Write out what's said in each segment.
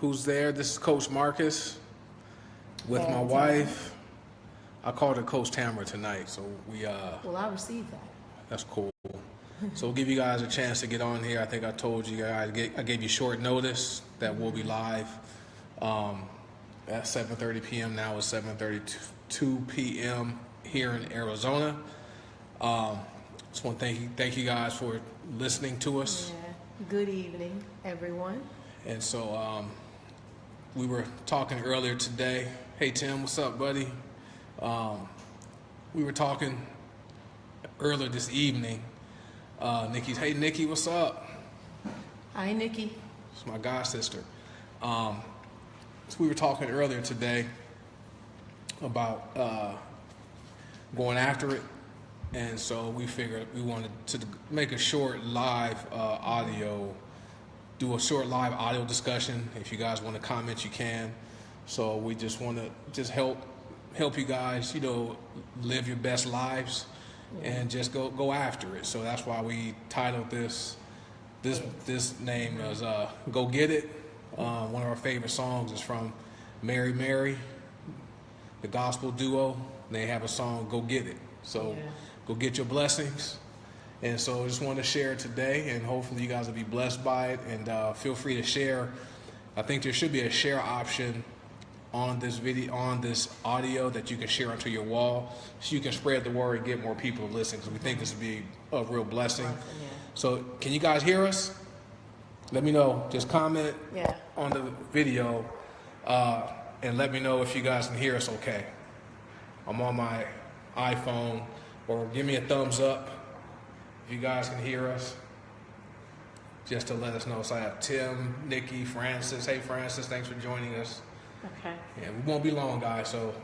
who's there. This is Coach Marcus with And my wife. I called her Coach Tamara tonight, so we Well, I received that. that's cool. So we'll give you guys a chance to get on here. I think I told you guys, I gave you short notice that we'll be live at 7:30 p.m. Now it's 7:32 p.m. here in Arizona. Just want to thank you guys for listening to us. Yeah. Good evening, everyone. And so we were talking earlier today. Hey Tim, what's up, buddy? We were talking earlier this evening. Nikki's, hey Nikki, what's up? Hi, Nikki. It's my god sister. So we were talking earlier today about going after it, and so we figured we wanted to make a short live do a short live audio discussion. If you guys want to comment, you can. So we just want to help you guys, live your best lives and just go after it. So that's why we titled this name as "Go Get It." One of our favorite songs is from Mary Mary, the gospel duo. They have a song, "Go Get It." So go get your blessings. And so I just wanted to share it today, and hopefully you guys will be blessed by it. And feel free to share. I think there should be a share option on this video, on this audio, that you can share onto your wall, so you can spread the word and get more people to listen, because we think this would be a real blessing. So can you guys hear us? Let me know. Just comment on the video and let me know if you guys can hear us okay. I'm on my iPhone, or give me a thumbs up if you guys can hear us, just to let us know. So I have Tim, Nikki, Francis. Hey Francis, thanks for joining us. Okay. Yeah, we won't be long, guys, so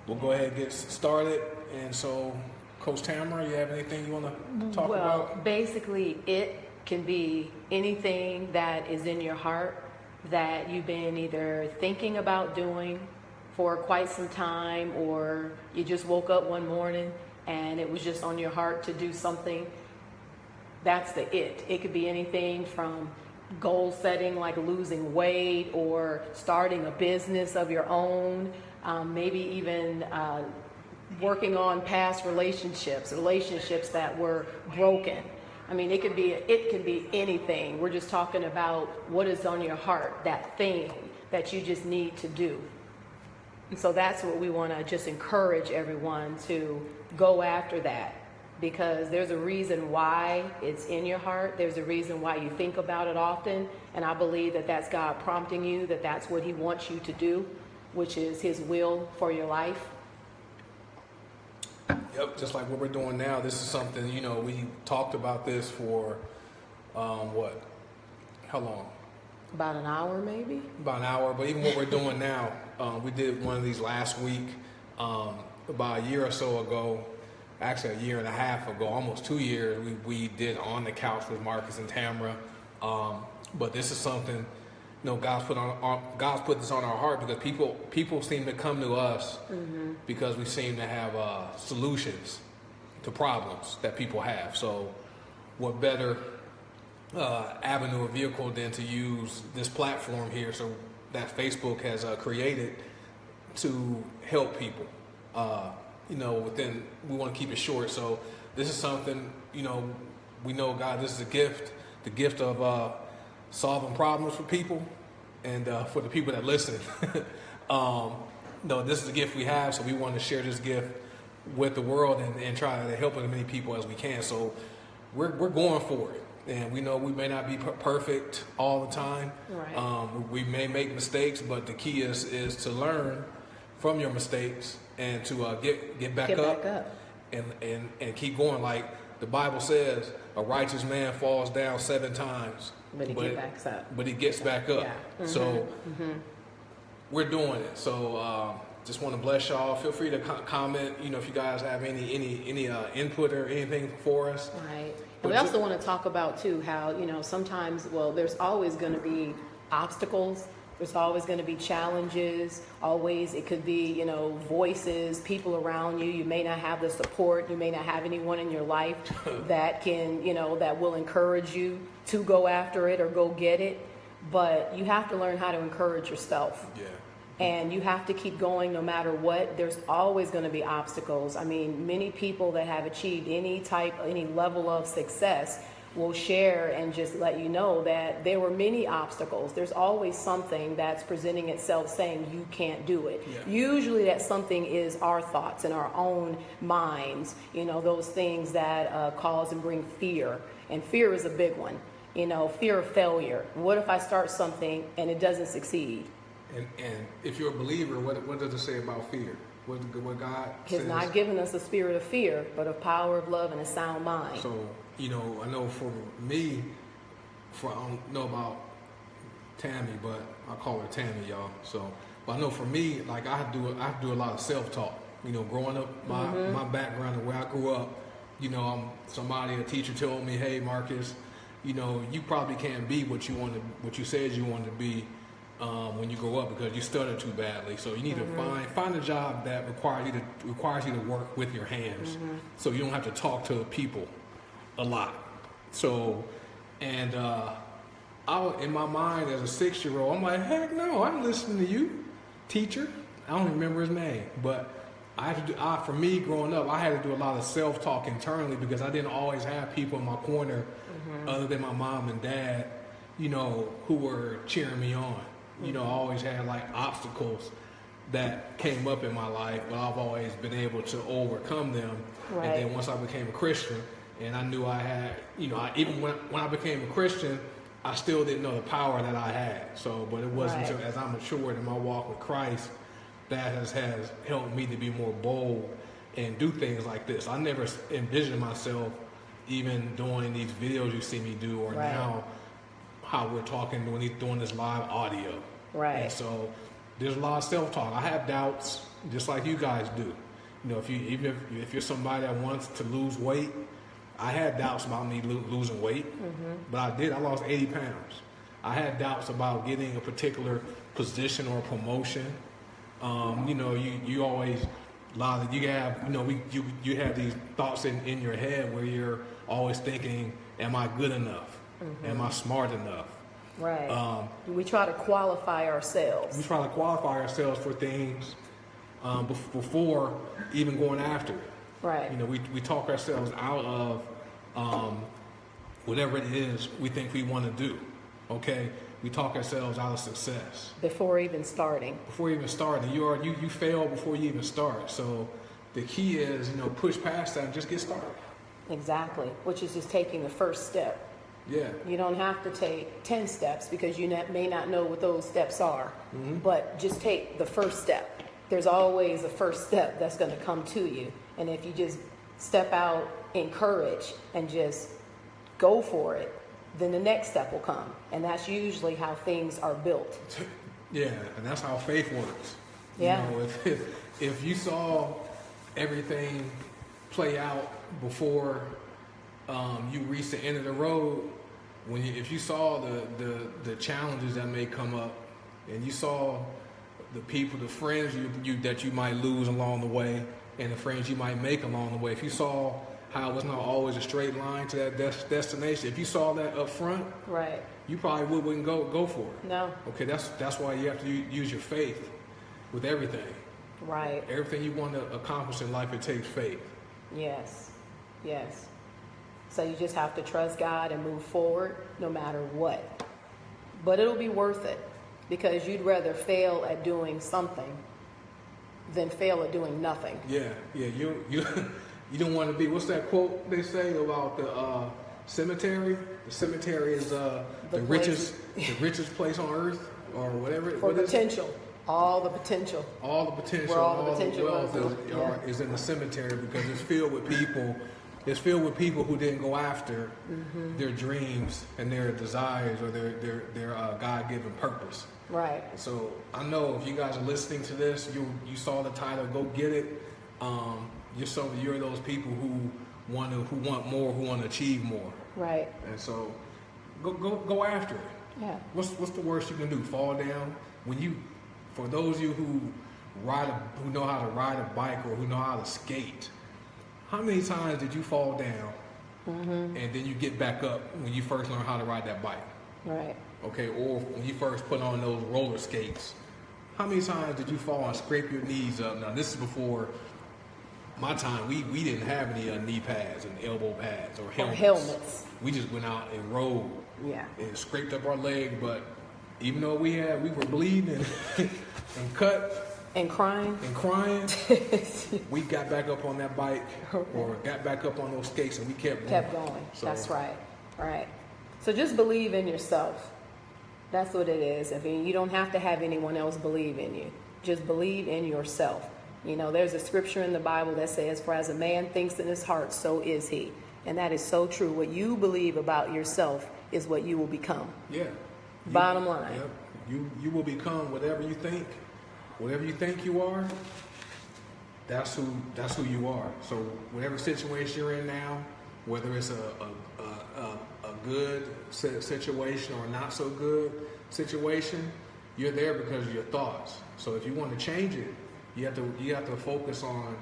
we'll go ahead and get started. And so, Coach Tamara, you have anything you want to talk about? Well, basically, it can be anything that is in your heart that you've been either thinking about doing for quite some time, or you just woke up one morning and it was just on your heart to do something. That's the it. It could be anything from goal setting, like losing weight, or starting a business of your own, maybe even working on past relationships that were broken. I mean, it could be anything. We're just talking about what is on your heart, that thing that you just need to do. And so that's what we want to just encourage everyone to go after that, because there's a reason why it's in your heart. There's a reason why you think about it often. And I believe that that's God prompting you, that that's what he wants you to do, which is his will for your life. Yep, just like what we're doing now. This is something, we talked about this for, how long? About an hour, maybe? About an hour, but even what we're doing now, we did one of these last week, about a year or so ago, actually a year and a half ago, almost 2 years, we did On the Couch with Marcus and Tamara. But this is something, God's put this on our heart, because people seem to come to us because we seem to have solutions to problems that people have. So what better avenue or vehicle than to use this platform here, so that Facebook has created, to help people. We want to keep it short. So this is something, we know, God, this is the gift of solving problems for people, and for the people that listen. This is the gift we have, so we want to share this gift with the world and try to help as many people as we can. So we're going for it. And we know we may not be perfect all the time. Right. We may make mistakes, but the key is to learn from your mistakes and to get back up. And keep going. Like the Bible says, a righteous man falls down 7 times, but he gets back up. But he gets back up. Yeah. So we're doing it. So just want to bless y'all. Feel free to comment. If you guys have any input or anything for us. Right. And we also want to talk about too how sometimes, there's always going to be obstacles. There's always going to be challenges. Always, it could be, voices, people around you. You may not have the support. You may not have anyone in your life that can, that will encourage you to go after it or go get it. but you have to learn how to encourage yourself. Yeah. And you have to keep going no matter what. There's always going to be obstacles. I mean, many people that have achieved any level of success will share and just let you know that there were many obstacles. There's always something that's presenting itself saying you can't do it. Yeah. Usually that something is our thoughts in our own minds, those things that cause and bring fear. And fear is a big one, fear of failure. What if I start something and it doesn't succeed? And if you're a believer, what does it say about fear? What God He's says? not given us a spirit of fear, but of power, of love, and a sound mind. So, I know for me, I don't know about Tammy, but I call her Tammy, y'all. So, but I know for me, like I have to do a lot of self-talk. Growing up, my background and where I grew up, a teacher told me, hey, Marcus, you probably can't be what you said you wanted to be. When you grow up, because you stutter too badly, so you need to find a job that requires you to work with your hands, so you don't have to talk to people a lot. So, and in my mind as a 6-year-old, I'm like, heck no, I'm listening to you, teacher. I don't even remember his name, but for me growing up, I had to do a lot of self-talk internally because I didn't always have people in my corner, other than my mom and dad, who were cheering me on. I always had like obstacles that came up in my life, but I've always been able to overcome them. Right. And then once I became a Christian, and I knew I had, even when I became a Christian, I still didn't know the power that I had. So, but it wasn't until as I matured in my walk with Christ that has helped me to be more bold and do things like this. I never envisioned myself even doing these videos you see me do, or now how we're talking doing this live audio. Right. And so there's a lot of self-talk. I have doubts, just like you guys do. If you're somebody that wants to lose weight, I had doubts about me losing weight, but I did. I lost 80 pounds. I had doubts about getting a particular position or promotion. You always you have these thoughts in your head where you're always thinking, am I good enough? Am I smart enough? Right. We try to qualify ourselves. We try to qualify ourselves for things before even going after it. Right. We talk ourselves out of whatever it is we think we want to do. Okay? We talk ourselves out of success. Before even starting. You fail before you even start. So the key is, push past that and just get started. Exactly. Which is just taking the first step. Yeah. You don't have to take 10 steps because you may not know what those steps are, but just take the first step. There's always a first step that's going to come to you. And if you just step out in courage and just go for it, then the next step will come. And that's usually how things are built. Yeah, and that's how faith works. Yeah. If you saw everything play out before you reach the end of the road, if you saw the challenges that may come up, and you saw the people, the friends that you might lose along the way, and the friends you might make along the way, if you saw how it's not always a straight line to that destination, if you saw that up front, right, you probably wouldn't go for it. No. Okay, that's why you have to use your faith with everything. Right. Everything you want to accomplish in life, it takes faith. Yes. So you just have to trust God and move forward no matter what. But it'll be worth it, because you'd rather fail at doing something than fail at doing nothing. Yeah. You don't want to be, what's that quote they say about the cemetery? The cemetery is the richest place on earth, or whatever. For potential. All the potential. All the potential. Where all the potential wealth is in the cemetery, because it's filled with people. It's filled with people who didn't go after their dreams and their desires, or their God-given purpose. Right. So I know if you guys are listening to this, you saw the title, go get it. You're those people who want more, who want to achieve more. Right. And so go after it. Yeah. What's the worst you can do? Fall down? For those of you who know how to ride a bike, or who know how to skate, how many times did you fall down and then you get back up when you first learned how to ride that bike? Right. Okay, or when you first put on those roller skates, how many times did you fall and scrape your knees up? Now, this is before my time. We didn't have any knee pads and elbow pads or helmets. We just went out and rode. Yeah. And scraped up our leg, but even though we were bleeding and cut and crying, we got back up on that bike or got back up on those skates, and we kept going. So, that's right. Right. So just believe in yourself. That's what it is. I mean, you don't have to have anyone else believe in you. Just believe in yourself. You know, there's a scripture in the Bible that says, "For as a man thinks in his heart, so is he." And that is so true. What you believe about yourself is what you will become. Yeah. Bottom line. Yep. You will become whatever you think. Whatever you think you are, that's who you are. So whatever situation you're in now, whether it's a good situation or not so good situation, you're there because of your thoughts. So if you want to change it, you have to focus on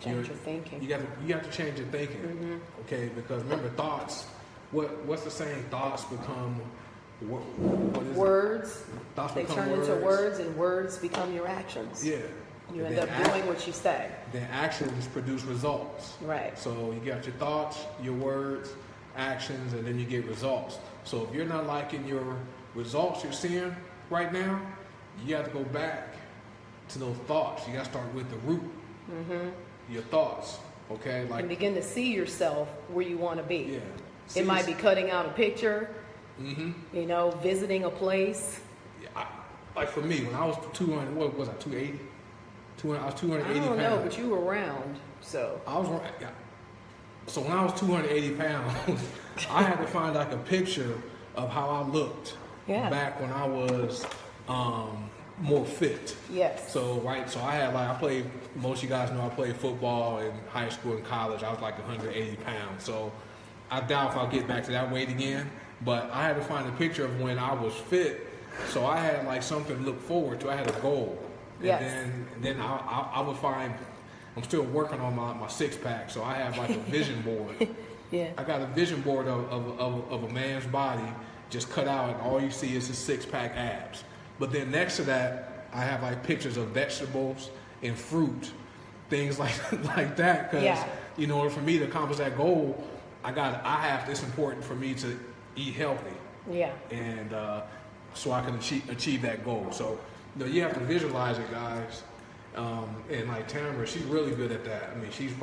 your thinking. You have to change your thinking. Mm-hmm. Okay, because remember, thoughts. What's the saying? Thoughts become what is words. Thoughts they turn words. into words, and words become your actions. Yeah. You end up doing what you say. Then actions produce results. Right. So you got your thoughts, your words, actions, and then you get results. So if you're not liking your results you're seeing right now, you have to go back to those thoughts. You got to start with the root. Mm-hmm. Your thoughts. Okay. And begin to see yourself where you want to be. Yeah. It might be cutting out a picture. Mm-hmm. You know, visiting a place. Yeah, like for me, when I was 200, what was I, 280? I was 280 pounds. I don't know, but you were round, so. I was, yeah. So when I was 280 pounds, I had to find like a picture of how I looked back when I was more fit. Yes. So I had I played, most of you guys know I played football in high school and college. I was like 180 pounds. So I doubt if I'll get back to that weight again. But I had to find a picture of when I was fit. So I had like something to look forward to. I had a goal. Yes. And then I would find, I'm still working on my six pack. So I have like a vision board. Yeah. I got a vision board of a man's body just cut out, and all you see is his six pack abs. But then next to that, I have like pictures of vegetables and fruit, things like that. Because in order for me to accomplish that goal, it's important for me to eat healthy. Yeah. And so I can achieve that goal. So you have to visualize it, guys. And like Tamara, she's really good at that. I mean, she's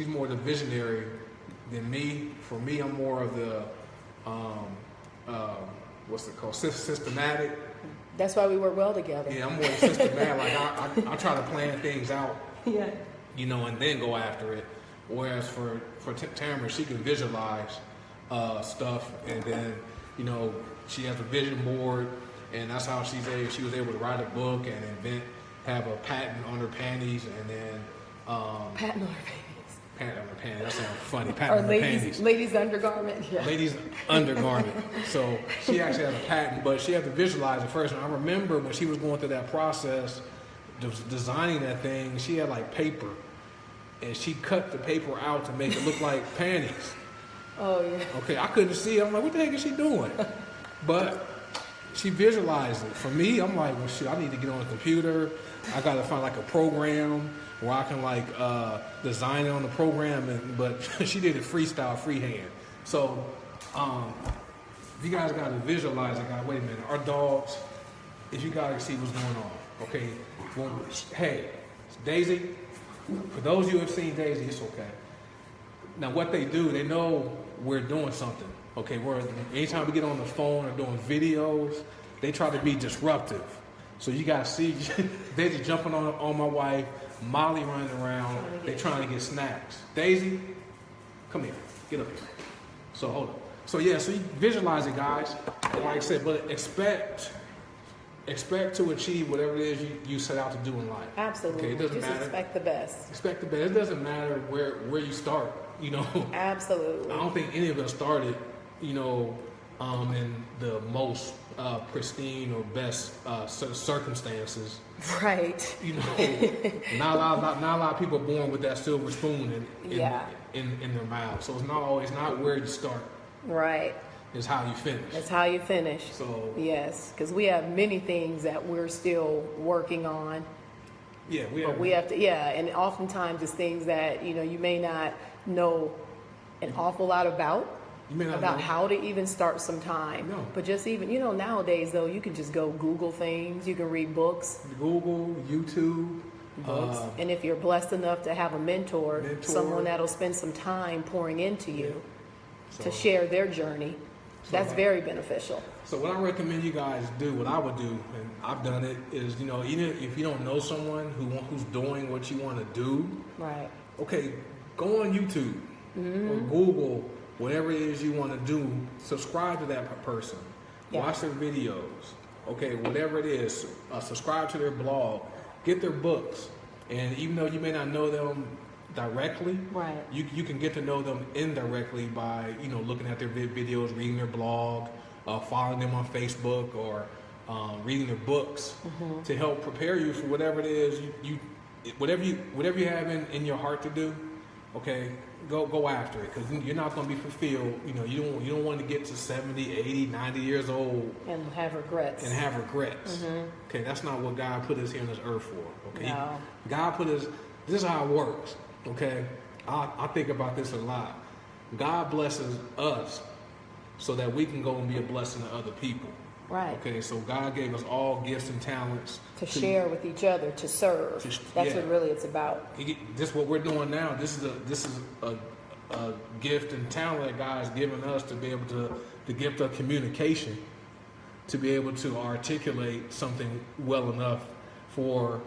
more the visionary than me. For me, I'm more of the what's it called? Systematic. That's why we work well together. Yeah, I'm more systematic. Like I try to plan things out. Yeah. And then go after it. Whereas for Tamara, she can visualize stuff, and then she has a vision board, and that's how she was able to write a book and have a patent on her panties, and then patent on her panties. Patent on her panties. That sounds funny. Patent on her panties. Ladies undergarment. Yeah. Ladies undergarment. So she actually has a patent, but she had to visualize it first. And I remember when she was going through that process, designing that thing, she had like paper, and she cut the paper out to make it look like panties. Oh, yeah. Okay, I couldn't see it. I'm like, what the heck is she doing? But she visualized it. For me, I'm like, well, shit, I need to get on the computer. I got to find like a program where I can like design it on the program. But she did it freehand. So if you guys got to visualize it, guys, wait a minute. Our dogs, if you got to see what's going on. Okay, well, hey, Daisy, for those of you who have seen Daisy, it's okay. Now, what they do, they know we're doing something. Okay, anytime we get on the phone or doing videos, they try to be disruptive. So you guys see, they just jumping on my wife, Molly running around, they trying to get snacks. Daisy, come here, get up here. So hold on. So yeah, so you visualize it, guys. And like I said, but expect to achieve whatever it is you set out to do in life. Absolutely. Okay, it doesn't matter. Expect the best. Expect the best. It doesn't matter where you start. Absolutely. I don't think any of us started, in the most pristine or best circumstances. Right. Not a lot of people are born with that silver spoon in their mouth. So it's not where you start. Right. is how you finish. That's how you finish. So Yes, because we have many things that we're still working on. yeah, But we have to, yeah, and oftentimes it's things that, you may not know an awful lot about. You may not About know. how to even start some time. No. But just even, nowadays though, you can just go Google things, you can read books. Google, YouTube, Books. And if you're blessed enough to have a mentor, Mentor. someone that'll spend some time pouring into you So- to share their journey, that's very beneficial. So what I recommend you guys do, what I would do, and I've done it, is even if you don't know someone who's doing what you want to do, Right. okay, go on YouTube or Google whatever it is you want to do. Subscribe to that person. Yeah. Watch their videos. Okay, whatever it is, subscribe to their blog. Get their books. And even though you may not know them directly, Right. you can get to know them indirectly by looking at their videos, reading their blog, following them on Facebook, or reading their books to help prepare you for whatever it is whatever you have in your heart to do. Okay, go after it, because you're not going to be fulfilled. You don't want to get to 70, 80, 90 years old And have regrets. Okay, that's not what God put us here on this earth for. Okay, No. God put us. This is how it works. Okay, I think about this a lot. God blesses us so that we can go and be a blessing to other people. Right. Okay, so God gave us all gifts and talents To share with each other, to serve. That's what really it's about. This is what we're doing now. This is a gift and talent that God has given us to be able to the gift of communication, to be able to articulate something well enough for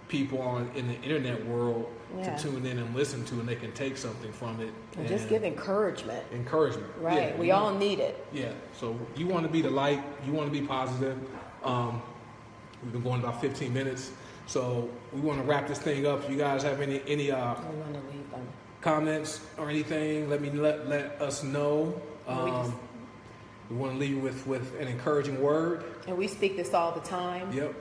people in the internet world Yeah. to tune in and listen to, and they can take something from it. And just give encouragement. Encouragement. Right. Yeah, We all need it. Yeah. So you want to be the light. You want to be positive. We've been going about 15 minutes, so we want to wrap this thing up. If you guys have any We want to leave them. comments or anything, let us know. We just- We want to leave you with an encouraging word. And we speak this all the time. Yep.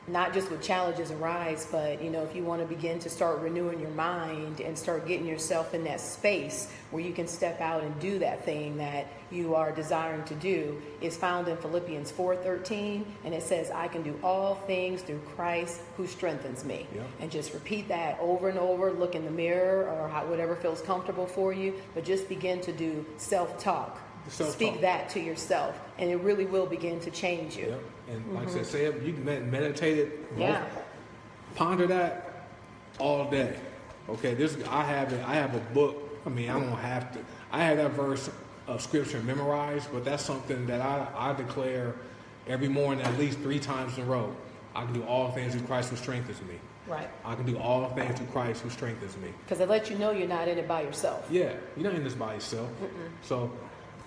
Not just when challenges arise, but if you want to begin to start renewing your mind and start getting yourself in that space where you can step out and do that thing that you are desiring to do, is found in Philippians 4:13, and it says, I can do all things through Christ who strengthens me. Yeah. And just repeat that over and over. Look in the mirror or whatever feels comfortable for you, but just begin to do self-talk. Self-talk. Speak that to yourself, and it really will begin to change you. Yep. And like I said, say it. You can meditate it. Yeah. Ponder that all day. Okay. I have a book. I mean, I don't have to. I have that verse of scripture memorized, but that's something that I declare every morning at least 3 times in a row. I can do all things through Christ who strengthens me. Right. I can do all things through Christ who strengthens me. Because it lets you know you're not in it by yourself. Yeah, you're not in this by yourself. So,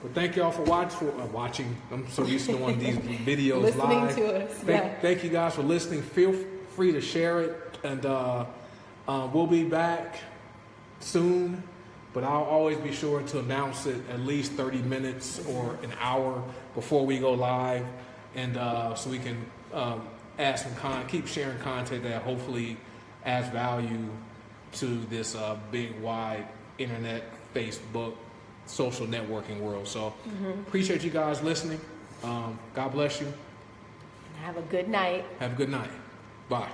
but thank y'all for watching. I'm so used to doing these videos Listening live. to us, yeah. Thank you guys for listening. Feel free to share it, and we'll be back soon. But I'll always be sure to announce it at least 30 minutes or an hour before we go live, and so we can add some keep sharing content that hopefully adds value to this big, wide internet, Facebook, social networking world. So appreciate you guys listening. God bless you. Have a good night. Have a good night. Bye.